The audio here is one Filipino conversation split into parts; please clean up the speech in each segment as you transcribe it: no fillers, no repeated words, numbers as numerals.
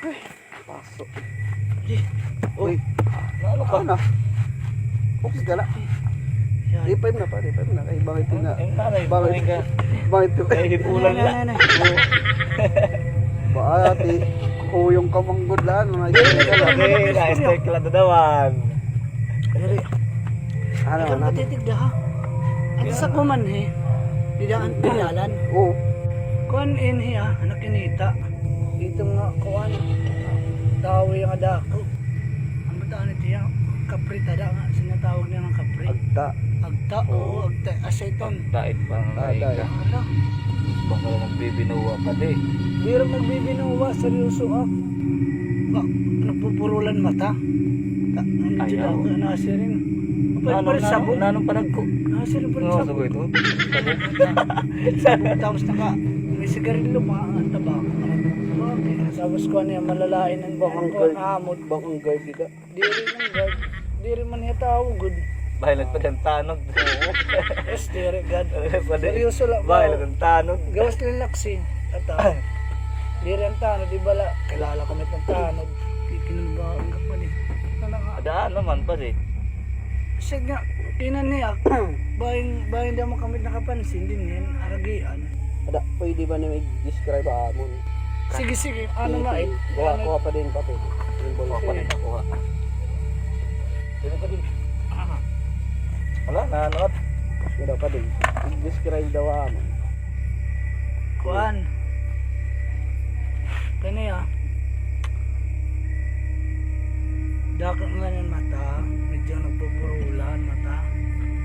Ay, pasok. Uy, Ano ka na? Focus ka na. D5 na pa, D5 na. Kay bangit na. Bangit ka. Bangit ka. Ay, hipulan lang. Baati. Kuyong kamanggod lang. Okay, na-start ka lang doon. Ano, Ikaw matitigda ha. At sa kuman he, didaan pinalan. Oo. Kuan in he ha, anak kinita. Dito nga kuan. Tawi nga dako. Ang bataan ito yan, kapri tada nga, sinatawag niya ng kapri. Agta. Agta, oo, agta, asayton. Dait pa nga kayo ka. Ano? Baka lang nagbibinuwa ka di. Di rin magbibinuwa, seryoso ha. Ba, nagpupurulan mata. Ano dyan Ayaw. ako, nasirin. Palit sabon. Nanong panagko? Nasirin pa rin Oo, sabon. sabi ito. Tapos may sigarilyo pa ang tabako. Okay. Tapos ko niya malalain ng Bakang ko guard. amot. Bakang guard kita. Di rin ng guard. Di rin man niya tawag. Bahilag pa dyan tanod. Yes, di rin God. Pwede. Seryoso lang. Bahilag ang tanod. Gawas lang laksi. At di rin tanod. Di bala. Kilala kami ng tanod. Kikinulbaan ka pa din. Ano nga. Adaan naman pa di. Siya nga. Kinan niya. Bahin daw mo kami nakapansin din yan. Aragian. Ada, pwede ba na mag-describe amon? Sige, sige. Ano nga eh. Kuha pa din papel. Kuha pa rin nakuha. Sino pa din? Wala, nanot. Kuha pa din. Describe daw amon. Kuan. Kani ah. Dakot nga ng mata, medyo nagpupurulan mata.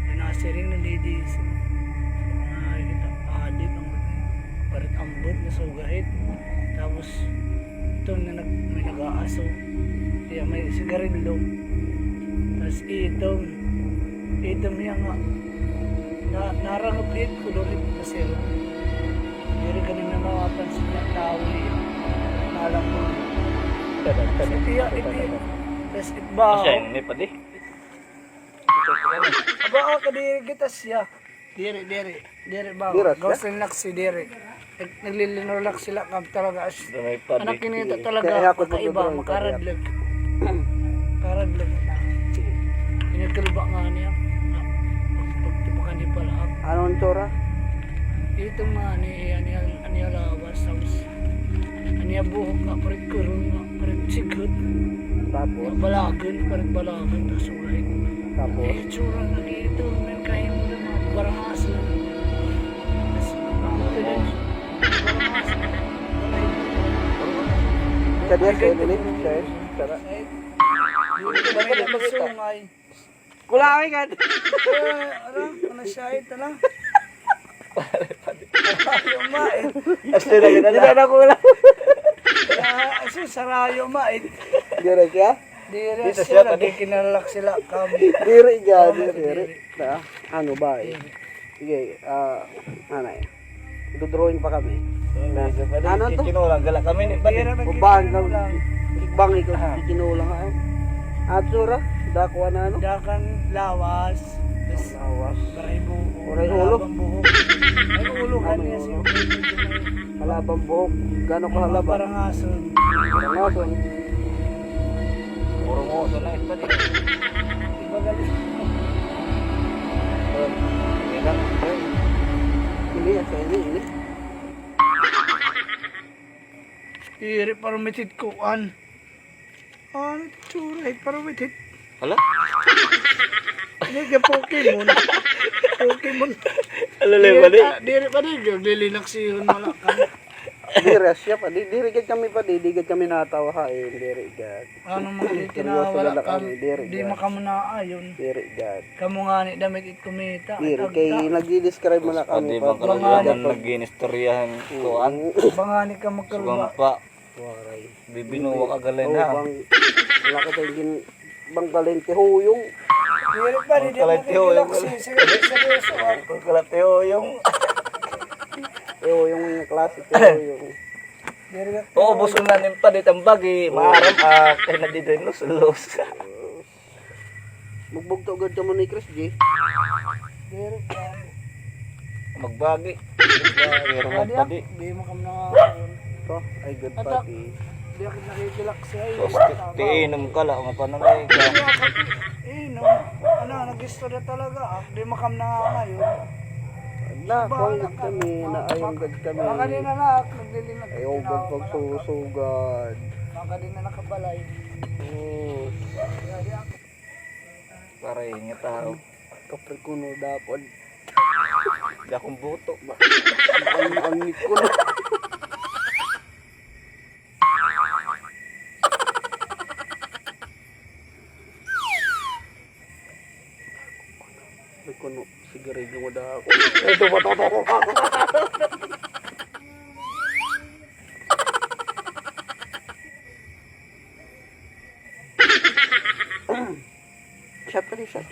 Pinasiring ng ladies. Kita adik ang parit ambot na sugahit. Tapos ito na may nag-aaso. Kaya may sigarilyo. Tapos itong niya nga narangap it kulurit na sila. Hindi kanina mapapansin na tao nalang mo. Kasi tiya, tapos itbaho. Masya, hindi pa di. Aba ka diri kita siya. Diri ba? Diras, Gawas relax si diri. Naglilinolax sila kam talaga as Damay pa di. anak kinita Kaya talaga ako kakaiba magdodrawing, makaradlag. Karadlag. Inikulba nga niya. Pagtipakan di pala. Anong tsura? Ito nga ni lawas tapos aniya buhok nga parit kurong nga parit sigot. Tapos, Parit balagan tapos ulit. tapos, Eh, tsura na dito. May kaya mo na mga barangas lang. Tapos, ito din. Barangas. siya diya, siya dilit, siya, siya. Dito ba may magsungay? Kulawin ka! Ano siya ito lang? Sarayo mait. Asli na kita Hindi na kulang. Sarayo mait. Dire siya? Dire Dito siya. siya, pati. Kinalak sila kami. Dire ka, dire. Na, ano ba eh? Sige, ano eh. Dodrawing pa kami. Ano to? Kinulang gala kami ni pa di. Ubang kang igbang ikaw ikinulang ka. Atsura, dakwa na ano? Dakan lawas. Tapos, Awas. Baray buhok. Baray ulo? Malabang buhok. Ay ulo ka niya siya. Halabang buhok. Gano'ng kahalaba? Parang ason. Karangason. Puro mo sa na pa di. Iba galing. Hindi yan sa ini. Iri parang mitit ko an. Ano tsura? Parang mitit. Hala? Hindi ka Pokemon. Pokemon. Alalay pa di. Diri pa di. Lilinak sihon wala ka. Dire siya pa. Dire gad kami pa. Di gad kami natawa ha. Dire gad. Ano mo di Seryoso tinawala na ka. kami, diri, Di diri. makamunaayon. Dire gad. Kamu nga ni damit it kumita. Dire. Kay nag-describe mo na kami Pwede pa. bang kalagayan nag-inistoryahan kuan? Bangani ka magkalba. Sugam pa. Waray. Bibinuwa ka galay Oo, na. bang wala ka tayong bang balente huyong. Diri pa di. Kalatiho yung Seryoso ah. Kung kalatiho yung... Yung klase huyong. Diri ka. Oo, buso na nin pa di tambagi. Maaram kaya na di rin los. Magbugto agad ka mo ni Chris G. Diri ka. Magbagi. Meron mo pa di. Di makamunaayon. Ito, ay good pati. Di ako nakikilak siya. Tiinom ka lang, nga panamay ka. No. Ano, nag-istorya talaga. Di makam na nga ngayon. Nakol kami, naayong kami. Baka din na naglilinag. Ayong gad pagsusugad. Baka din na nakabalay. Oo. Para ingat tao. Kapre ko no dapat. Di akong buto ba? Ang ko na. May kuno, sigarilyo mo daw ako. Ito ba ito? Shot pa rin, shot.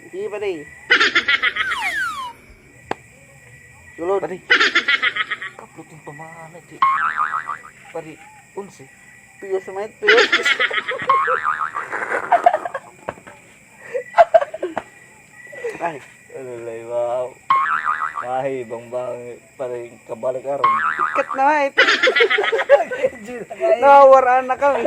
Hindi pa rin. Sulod. Pari. Kaplot yung pamana, di. Pari, unsi. Piyos mate, piyos. Ay, Alay, wow. Kahi, bang paring kabalik aron. ikat na mate. Nawaraan na kami.